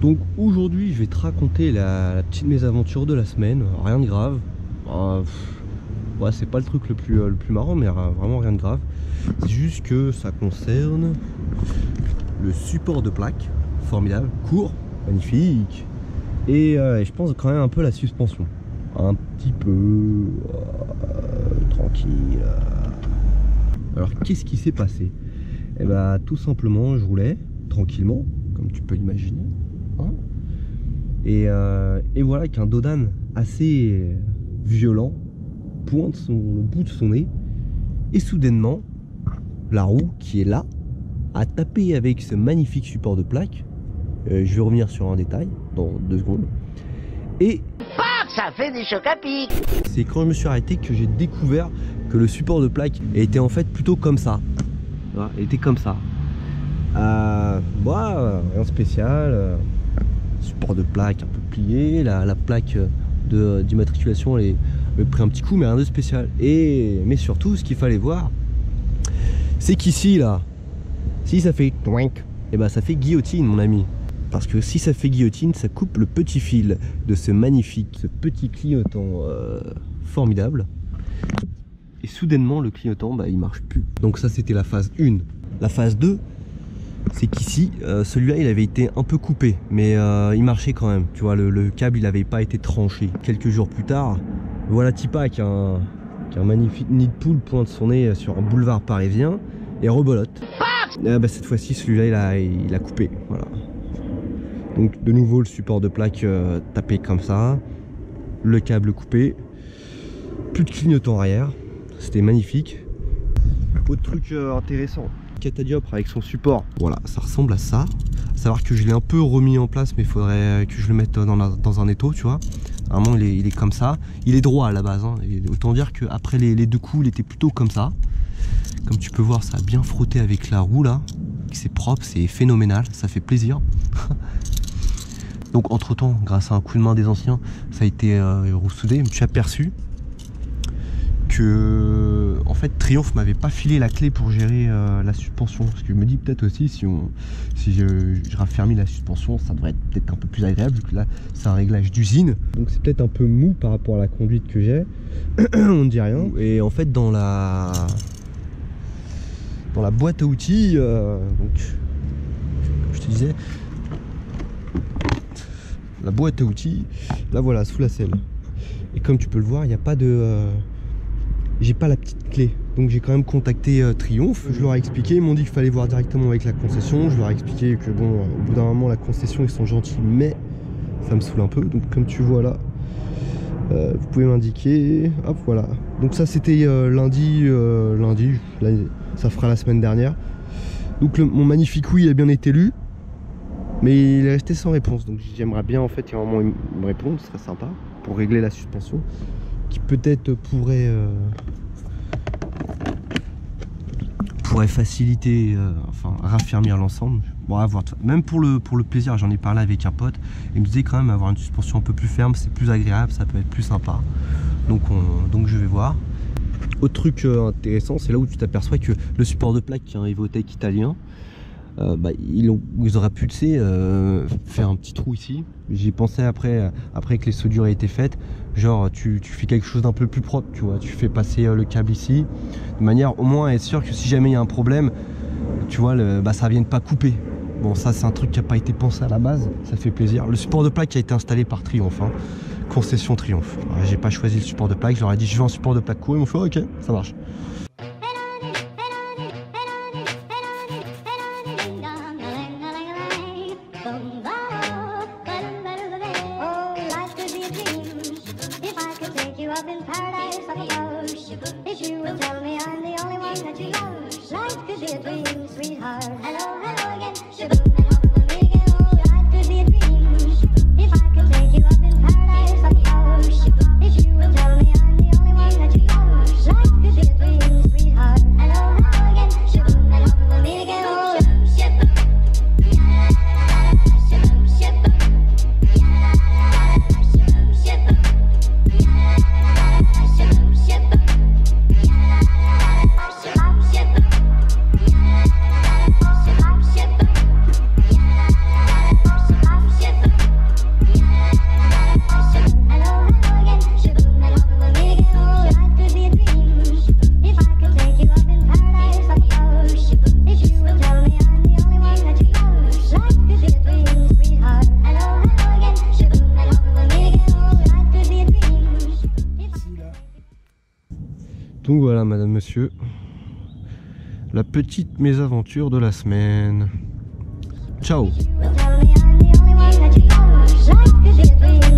Donc aujourd'hui je vais te raconter la petite mésaventure de la semaine, rien de grave. Ouais, c'est pas le truc le plus marrant, mais vraiment rien de grave. C'est juste que ça concerne le support de plaque, formidable, court, magnifique. Et je pense quand même un peu la suspension, un petit peu tranquille. Alors qu'est-ce qui s'est passé? Eh bah tout simplement je roulais tranquillement, comme tu peux l'imaginer. Hein, et voilà qu'un dos d'âne assez violent pointe le bout de son nez et soudainement la roue qui est là a tapé avec ce magnifique support de plaque. Je vais revenir sur un détail dans 2 secondes. Et ça fait des chocs à pic. C'est quand je me suis arrêté que j'ai découvert que le support de plaque était en fait plutôt comme ça. Voilà, il était comme ça. Rien spécial. Support de plaque un peu plié, la plaque d'immatriculation elle avait pris un petit coup, mais rien de spécial. Mais surtout ce qu'il fallait voir, c'est qu'ici là, si ça fait twink, et bah ça fait guillotine mon ami. Parce que si ça fait guillotine, ça coupe le petit fil de ce petit clignotant formidable. Et soudainement le clignotant il marche plus. Donc ça c'était la phase 1. La phase 2, c'est qu'ici celui-là il avait été un peu coupé, mais il marchait quand même. Tu vois, le câble il n'avait pas été tranché. Quelques jours plus tard, voilà Tipa qui a un magnifique nid de poule pointe son nez sur un boulevard parisien et rebolote. Cette fois-ci celui-là il a coupé. Voilà. Donc de nouveau le support de plaque tapé comme ça, le câble coupé, plus de clignotant arrière, c'était magnifique. Autre truc intéressant, catadioptre avec son support, voilà, ça ressemble à ça. À savoir que je l'ai un peu remis en place, mais il faudrait que je le mette dans un étau, tu vois. Vraiment il est comme ça, il est droit à la base, hein. Et autant dire qu'après les 2 coups il était plutôt comme ça. Comme tu peux voir, ça a bien frotté avec la roue là, c'est propre, c'est phénoménal, ça fait plaisir. Donc entre temps, grâce à un coup de main des anciens, ça a été ressoudé. Je me suis aperçu que en fait Triumph m'avait pas filé la clé pour gérer la suspension. Parce que je me dis peut-être aussi si je raffermis la suspension, ça devrait être peut-être un peu plus agréable, vu que là c'est un réglage d'usine. Donc c'est peut-être un peu mou par rapport à la conduite que j'ai. On ne dit rien. Et en fait dans la boîte à outils, donc comme je te disais, la boîte à outils, là voilà, sous la selle. Et comme tu peux le voir, il n'y a pas de... j'ai pas la petite clé. Donc j'ai quand même contacté Triumph. Je leur ai expliqué, ils m'ont dit qu'il fallait voir directement avec la concession. Je leur ai expliqué que bon, au bout d'un moment, la concession, ils sont gentils, mais ça me saoule un peu. Donc comme tu vois là, vous pouvez m'indiquer. Hop, voilà. Donc ça c'était lundi, ça fera la semaine dernière. Donc mon magnifique oui a bien été lu. Mais il est resté sans réponse, donc j'aimerais bien en fait qu'à un moment il me réponde, ce serait sympa, pour régler la suspension, qui peut-être pourrait faciliter, enfin raffermir l'ensemble. Bon, à voir. Même pour le plaisir, j'en ai parlé avec un pote, il me disait quand même avoir une suspension un peu plus ferme, c'est plus agréable, ça peut être plus sympa. Donc je vais voir. Autre truc intéressant, c'est là où tu t'aperçois que le support de plaque qui est un Evotech italien, ils auraient pu, tu sais, faire un petit trou ici. J'y ai pensé après que les soudures aient été faites. Genre tu fais quelque chose d'un peu plus propre, tu vois. Tu fais passer le câble ici, de manière au moins à être sûr que si jamais il y a un problème, tu vois, ça vienne pas couper. Bon, ça c'est un truc qui n'a pas été pensé à la base, ça fait plaisir. Le support de plaque a été installé par Triumph, hein. Concession Triumph. J'ai pas choisi le support de plaque, je leur ai dit je veux un support de plaque court, ils m'ont fait ok, ça marche. Donc voilà, madame, monsieur, la petite mésaventure de la semaine. Ciao. Tell me I'm the only one that you like to be